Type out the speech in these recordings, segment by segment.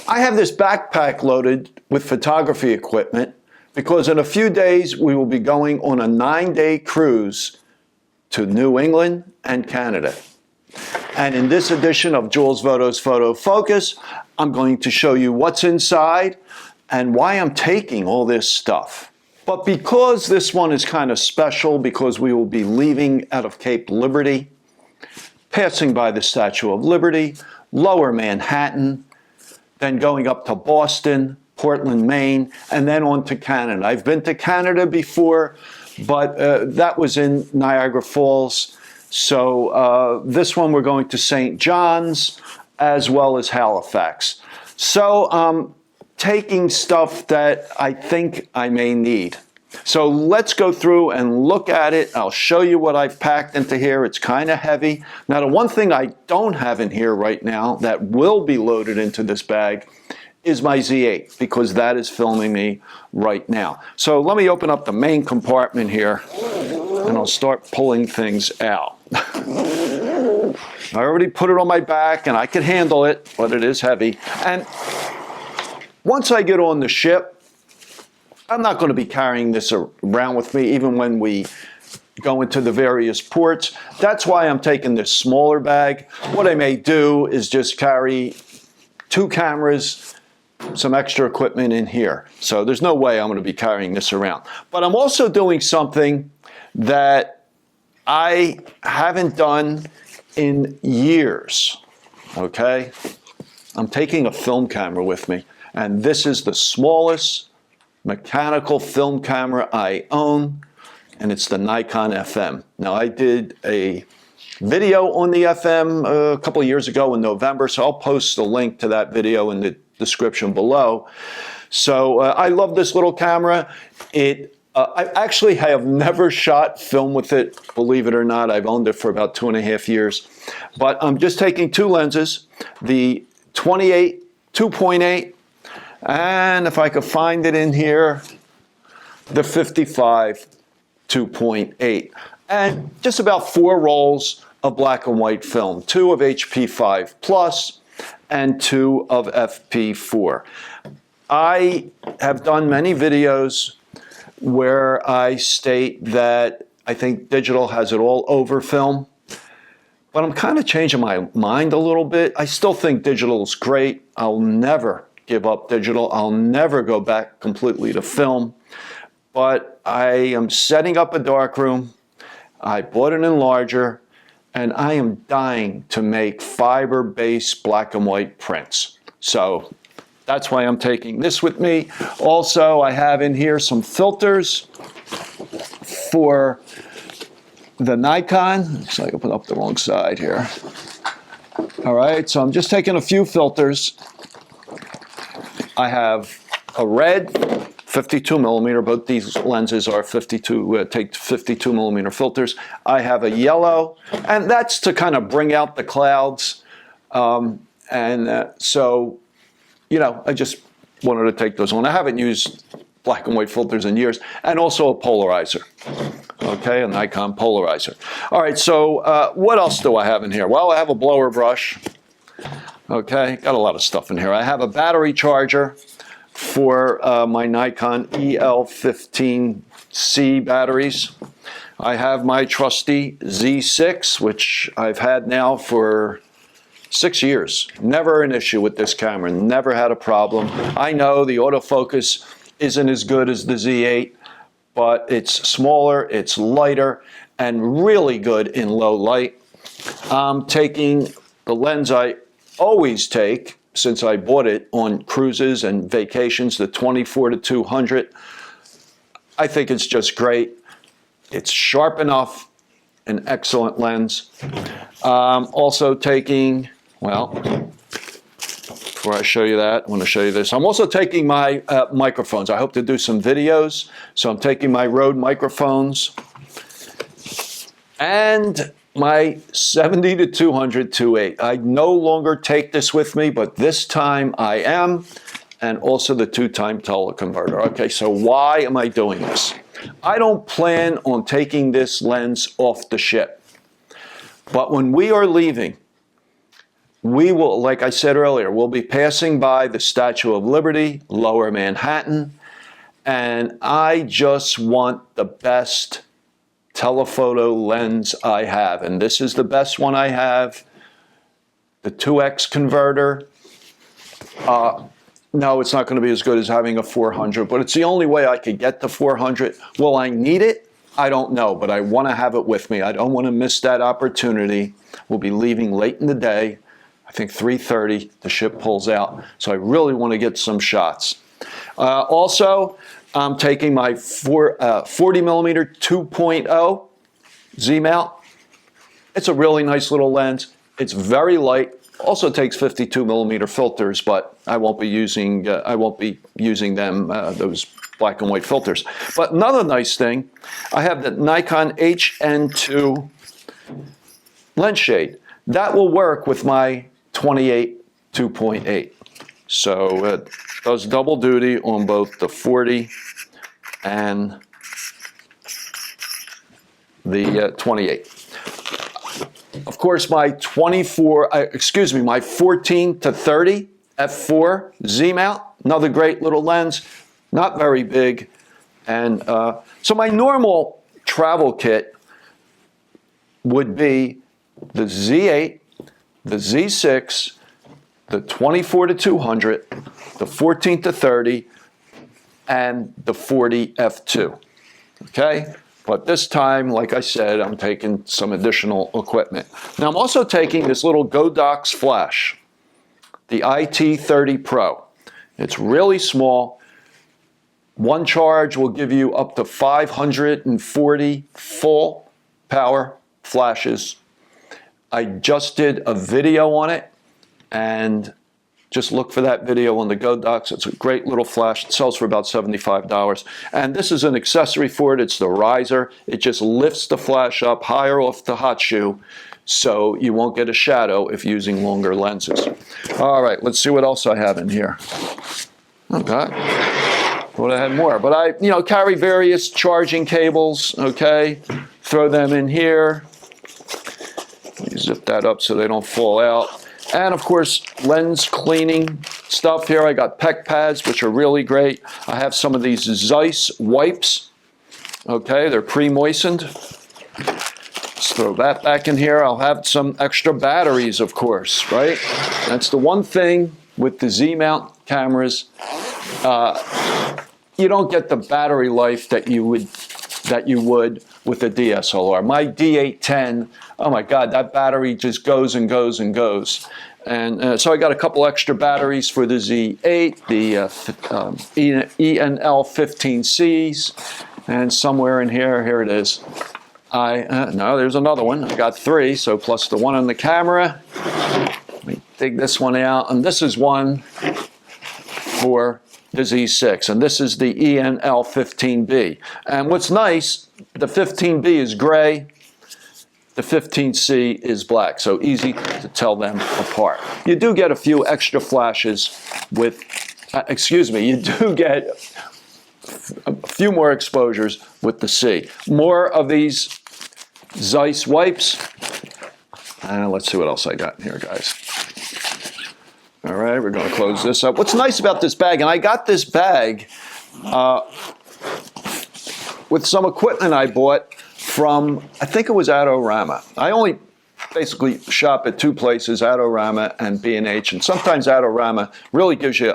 I have this backpack loaded with photography equipment because in a few days we will be going on a 9-day cruise to New England and Canada. And in this edition of Jules Voto's Photo Focus, I'm going to show you what's inside and why I'm taking all this stuff. But because this one is kind of special, because we will be leaving out of Cape Liberty, passing by the Statue of Liberty, Lower Manhattan, then going up to Boston, Portland, Maine, and then on to Canada. I've been to Canada before, but that was in Niagara Falls. So this one we're going to St. John's as well as Halifax. So taking stuff that I think I may need. So let's go through and look at it. I'll show you what I've packed into here. It's kind of heavy. Now, the one thing I don't have in here right now that will be loaded into this bag is my Z8, because that is filming me right now. So let me open up the main compartment here and I'll start pulling things out. I already put it on my back and I can handle it, but it is heavy. And once I get on the ship, I'm not going to be carrying this around with me even when we go into the various ports. That's why I'm taking this smaller bag. What I may do is just carry 2 cameras, some extra equipment in here. So there's no way I'm going to be carrying this around. But I'm also doing something that I haven't done in years, okay? I'm taking a film camera with me, and this is the smallest mechanical film camera I own, and it's the Nikon FM. Now, I did a video on the FM a couple of years ago in November, so I'll post a link to that video in the description below. So I love this little camera. I actually have never shot film with it, believe it or not. I've owned it for about 2.5 years. But I'm just taking 2 lenses, the 28 2.8, and if I could find it in here, the 55 2.8. And just about 4 rolls of black and white film, 2 of HP5 Plus and 2 of FP4. I have done many videos where I state that I think digital has it all over film, but I'm kind of changing my mind a little bit. I still think digital is great. I'll never give up digital. I'll never go back completely to film, but I am setting up a darkroom. I bought an enlarger, and I am dying to make fiber-based black and white prints. So that's why I'm taking this with me. Also, I have in here some filters for the Nikon. So I open up the wrong side here. All right, so I'm just taking a few filters. I have a red 52 millimeter. Both these lenses are take 52 millimeter filters. I have a yellow, and that's to kind of bring out the clouds. So, you know, I just wanted to take those on. I haven't used black and white filters in years, and also a polarizer. Okay, a Nikon polarizer. All right, so what else do I have in here? Well, I have a blower brush. Okay, got a lot of stuff in here. I have a battery charger for my Nikon EL15C batteries. I have my trusty Z6, which I've had now for 6 years. Never an issue with this camera, never had a problem. I know the autofocus isn't as good as the Z8, but it's smaller, it's lighter, and really good in low light. I'm taking the lens I always take since I bought it on cruises and vacations, the 24-200. I think it's just great. It's sharp enough, an excellent lens. Also taking, well, before I show you that, I want to show you this. I'm also taking my microphones. I hope to do some videos, so I'm taking my Rode microphones and my 70-200 2.8. I no longer take this with me, but this time I am, and also the 2-time teleconverter. Okay, so why am I doing this? I don't plan on taking this lens off the ship, but when we are leaving, we will, like I said earlier, we'll be passing by the Statue of Liberty, Lower Manhattan, and I just want the best telephoto lens I have. And this is the best one I have, the 2x converter. No, it's not going to be as good as having a 400, but it's the only way I could get the 400. Will I need it? I don't know, but I want to have it with me. I don't want to miss that opportunity. We'll be leaving late in the day. I think 3:30, the ship pulls out. So I really want to get some shots. Also, I'm taking my 40 millimeter 2.0 Z mount. It's a really nice little lens. It's very light. Also takes 52 millimeter filters, but I won't be using them, those black and white filters. But another nice thing, I have the Nikon HN2 lens shade. That will work with my 28 2.8. So it does double duty on both the 40 and the 28. Of course, my 14 to 30 f4 Z mount, another great little lens, not very big. And so my normal travel kit would be the Z8, the Z6, the 24 to 200, the 14 to 30, and the 40 f2. Okay? But this time, like I said, I'm taking some additional equipment. Now I'm also taking this little Godox flash, the IT30 Pro. It's really small. One charge will give you up to 540 full power flashes. I just did a video on it, and just look for that video on the Godox. It's a great little flash. It sells for about $75. And this is an accessory for it. It's the riser. It just lifts the flash up higher off the hot shoe, so you won't get a shadow if using longer lenses. All right, let's see what else I have in here. Okay. Thought I had more, but I, carry various charging cables. Okay, throw them in here. Let me zip that up so they don't fall out. And of course, lens cleaning stuff here. I got PEC pads, which are really great. I have some of these Zeiss wipes. Okay, they're pre-moistened. Let's throw that back in here. I'll have some extra batteries, of course, right? That's the one thing with the Z-mount cameras. You don't get the battery life that you would with a DSLR. My D810, oh my God, that battery just goes and goes and goes. And so I got a couple extra batteries for the Z8, the ENL15Cs, and somewhere in here it is. No, there's another one. I got three, so plus the one on the camera. Let me dig this one out, and this is one for the Z6, and this is the ENL15B. And what's nice, the 15B is gray, the 15C is black, so easy to tell them apart. You do get a few extra flashes with, you do get a few more exposures with the C. More of these Zeiss wipes. Let's see what else I got in here, guys. All right, we're going to close this up. What's nice about this bag, and I got this bag with some equipment I bought from, I think it was Adorama. I only basically shop at two places, Adorama and B&H, and sometimes Adorama really gives you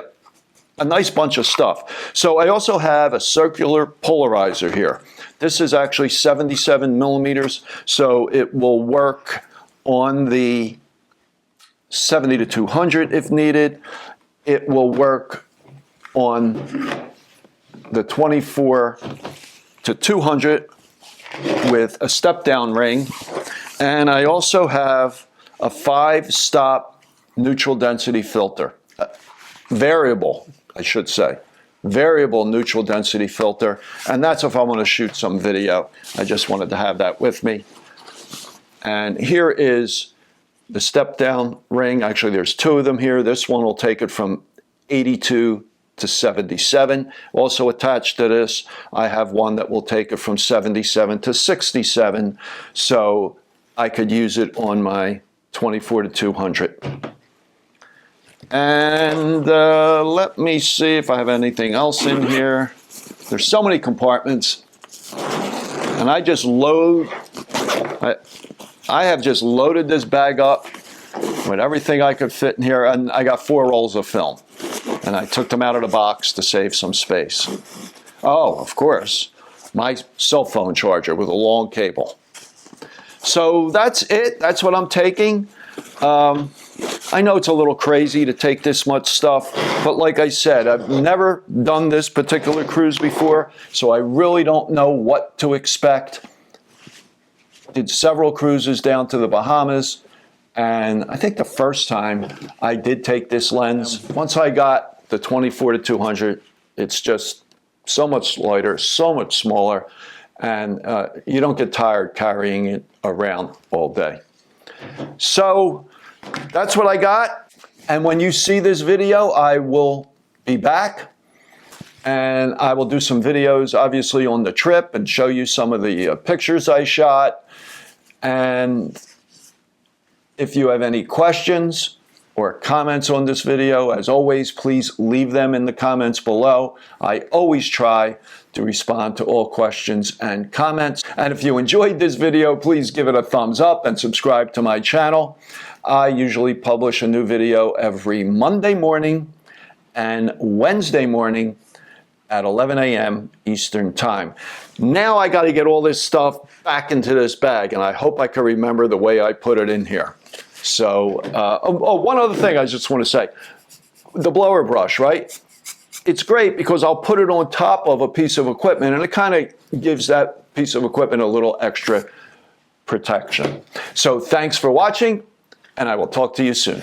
a nice bunch of stuff. So I also have a circular polarizer here. This is actually 77 millimeters, so it will work on the 70 to 200 if needed. It will work on the 24 to 200 with a step-down ring. And I also have a 5-stop neutral density filter. Variable, I should say. Variable neutral density filter. And that's if I want to shoot some video. I just wanted to have that with me. And here is the step-down ring. Actually, there's two of them here. This one will take it from 82 to 77. Also attached to this, I have one that will take it from 77 to 67. So I could use it on my 24 to 200. And let me see if I have anything else in here. There's so many compartments. And I just I have just loaded this bag up with everything I could fit in here. And I got 4 rolls of film. And I took them out of the box to save some space. Oh, of course, my cell phone charger with a long cable. So that's it. That's what I'm taking. I know it's a little crazy to take this much stuff, but like I said, I've never done this particular cruise before, so I really don't know what to expect. Did several cruises down to the Bahamas, and I think the first time I did take this lens. Once I got the 24 to 200, it's just so much lighter, so much smaller, and you don't get tired carrying it around all day. So that's what I got. And when you see this video, I will be back and I will do some videos, obviously, on the trip and show you some of the pictures I shot. And if you have any questions or comments on this video, as always, please leave them in the comments below. I always try to respond to all questions and comments. And if you enjoyed this video, please give it a thumbs up and subscribe to my channel. I usually publish a new video every Monday morning and Wednesday morning at 11 a.m. Eastern Time. Now I got to get all this stuff back into this bag, and I hope I can remember the way I put it in here. So, one other thing I just want to say. The blower brush, right? It's great because I'll put it on top of a piece of equipment, and it kind of gives that piece of equipment a little extra protection. So thanks for watching, and I will talk to you soon.